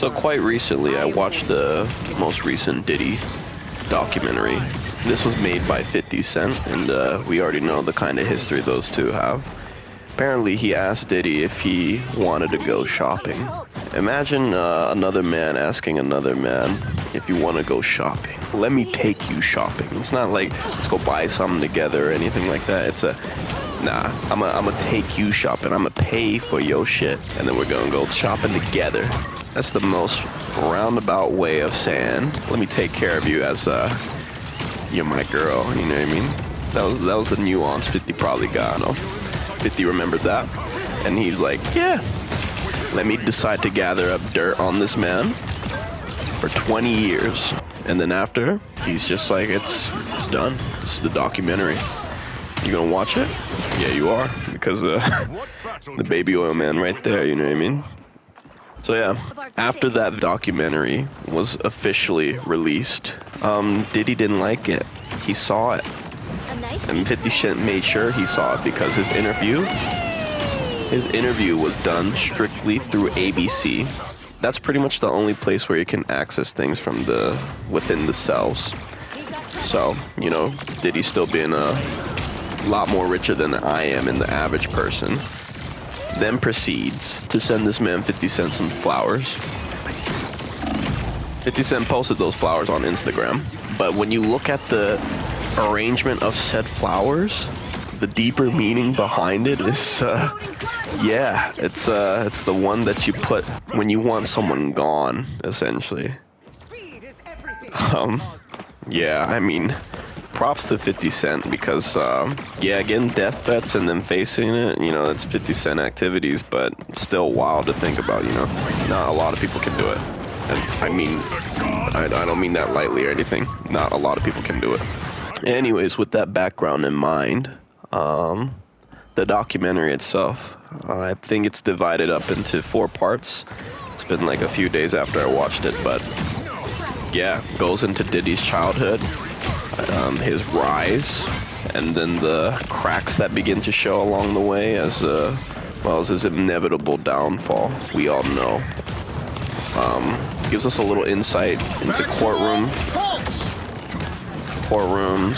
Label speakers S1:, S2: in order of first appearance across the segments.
S1: So quite recently, I watched the most recent Diddy documentary. This was made by 50 Cent, and we already know the kind of history those two have. Apparently, he asked Diddy if he wanted to go shopping. Imagine another man asking another man if you want to go shopping. Let me take you shopping. It's not like, let's go buy something together or anything like that. It's a, nah, I'm gonna take you shopping. I'm gonna pay for your shit, and then we're gonna go shopping together. That's the most roundabout way of saying, let me take care of you as you're my girl, you know what I mean? That was the nuance 50 probably got, no? 50 remembered that, and he's like, yeah, let me decide to gather up dirt on this man for 20 years. And then after, he's just like, it's done. This is the documentary. You gonna watch it? Yeah, you are, because the baby oil man right there, you know what I mean? So yeah, after that documentary was officially released, Diddy didn't like it. He saw it. And 50 Cent made sure he saw it because his interview was done strictly through ABC. That's pretty much the only place where you can access things from within the cells. So, you know, Diddy still being a lot more richer than I am and the average person, then proceeds to send this man 50 Cent some flowers. 50 Cent posted those flowers on Instagram, but when you look at the arrangement of said flowers, the deeper meaning behind it is, yeah, it's the one that you put when you want someone gone, essentially. Yeah, I mean, props to 50 Cent because, yeah, getting death threats and then facing it, you know, it's 50 Cent activities, but it's still wild to think about, you know. Not a lot of people can do it. And I mean, I don't mean that lightly or anything. Not a lot of people can do it. Anyways, with that background in mind, the documentary itself, I think it's divided up into 4 parts. It's been like a few days after I watched it, but yeah, goes into Diddy's childhood, his rise, and then the cracks that begin to show along the way as well as his inevitable downfall. We all know. Gives us a little insight into courtrooms,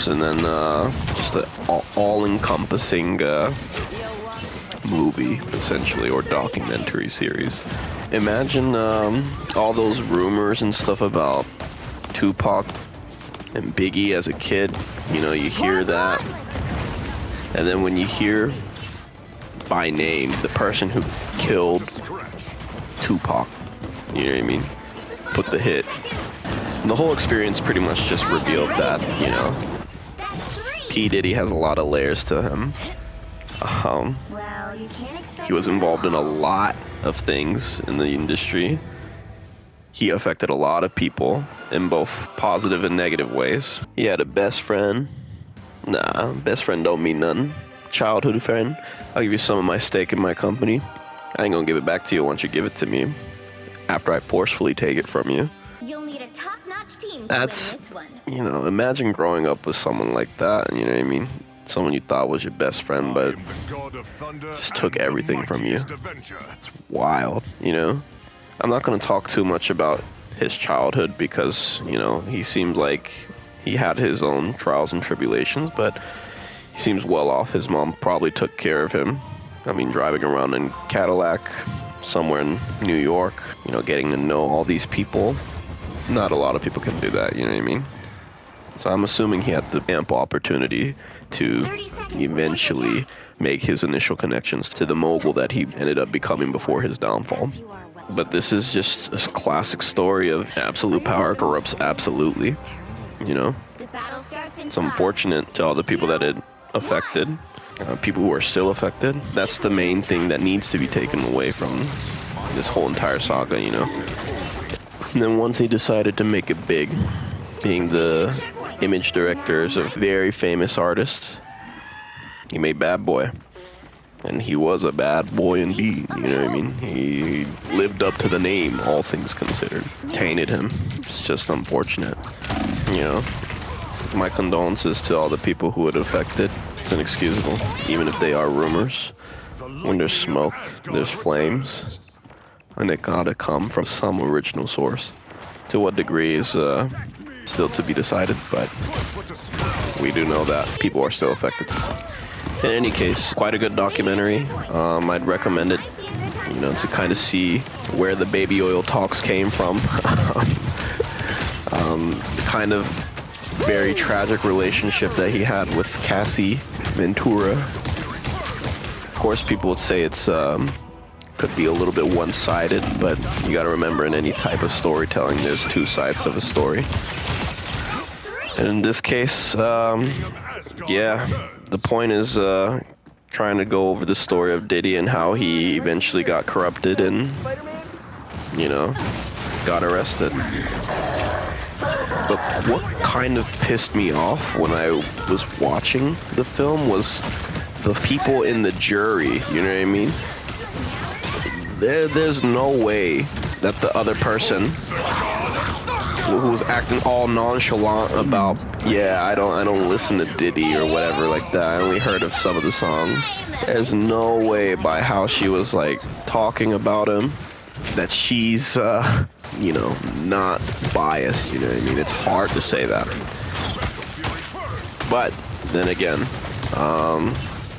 S1: and then just an all-encompassing movie, essentially, or documentary series. Imagine all those rumors and stuff about Tupac and Biggie as a kid. You know, you hear that, and then when you hear by name the person who killed Tupac, you know what I mean? Put the hit. And the whole experience pretty much just revealed that, you know, P. Diddy has a lot of layers to him. He was involved in a lot of things in the industry. He affected a lot of people in both positive and negative ways. He had a best friend. Nah, best friend don't mean nothing. Childhood friend. I'll give you some of my stake in my company. I ain't gonna give it back to you once you give it to me. After I forcefully take it from you.
S2: You'll need a top-notch team to
S1: That's,
S2: win this one.
S1: You know, imagine growing up with someone like that, you know what I mean? Someone you thought was your best friend, but just took everything from you. It's wild, you know? I'm not going to talk too much about his childhood because, you know, he seemed like he had his own trials and tribulations, but he seems well off. His mom probably took care of him. I mean, driving around in Cadillac somewhere in New York, you know, getting to know all these people. Not a lot of people can do that, you know what I mean? So I'm assuming he had the ample opportunity to eventually make his initial connections to the mogul that he ended up becoming before his downfall. But this is just a classic story of absolute power corrupts absolutely, you know? It's unfortunate to all the people that it affected. People who are still affected. That's the main thing that needs to be taken away from this whole entire saga, you know. And then once he decided to make it big, being the image directors of very famous artists, he made Bad Boy. And he was a bad boy indeed, you know what I mean? He lived up to the name, all things considered. Tainted him. It's just unfortunate, you know. My condolences to all the people who it affected. It's inexcusable, even if they are rumors. When there's smoke, there's flames. and it gotta come from some original source. To what degree is still to be decided, but we do know that people are still affected. In any case, quite a good documentary. I'd recommend it, you know, to kind of see where the baby oil talks came from. Kind of very tragic relationship that he had with Cassie Ventura. Of course, people would say it's could be a little bit one-sided, but you got to remember, in any type of storytelling, there's two sides of a story. And in this case, yeah, the point is trying to go over the story of Diddy and how he eventually got corrupted and, you know, got arrested. But what kind of pissed me off when I was watching the film was the people in the jury, you know what I mean? There's no way that the other person who was acting all nonchalant about, yeah, I don't listen to Diddy or whatever like that, I only heard of some of the songs. There's no way, by how she was like talking about him, that she's you know, not biased, you know what I mean? It's hard to say that. But then again,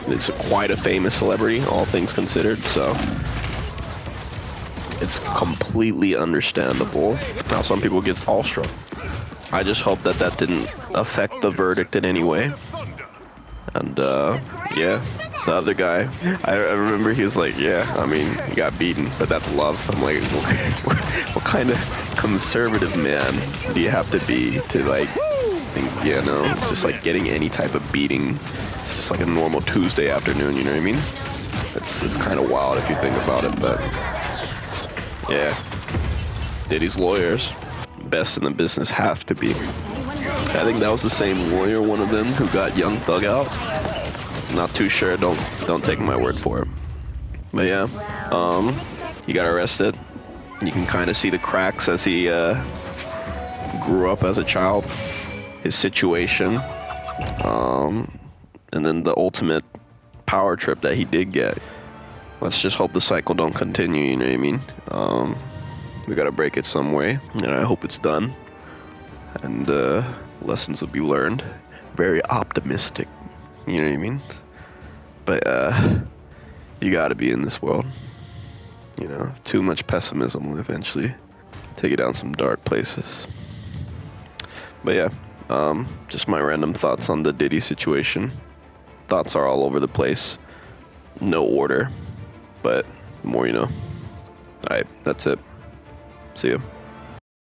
S1: it's quite a famous celebrity, all things considered, so it's completely understandable how some people get awestruck. I just hope that that didn't affect the verdict in any way. And yeah, the other guy, I remember he was like, yeah, I mean, he got beaten, but that's love. I'm like, what kind of conservative man do you have to be to like think, you know, just like getting any type of beating, it's just like a normal Tuesday afternoon, you know what I mean? It's kind of wild if you think about it, but yeah, Diddy's lawyers, best in the business, have to be. I think that was the same lawyer, one of them, who got Young Thug out. Not too sure. Don't take my word for it. But yeah, he got arrested. You can kind of see the cracks as he grew up as a child, his situation, and then the ultimate power trip that he did get. Let's just hope the cycle don't continue. You know what I mean? We gotta break it some way, and I hope it's done. And lessons will be learned. Very optimistic, you know what I mean? But you gotta be in this world. You know, too much pessimism will eventually take you down some dark places. But yeah, just my random thoughts on the Diddy situation. Thoughts are all over the place. No order, but the more you know. Alright, that's it. See ya.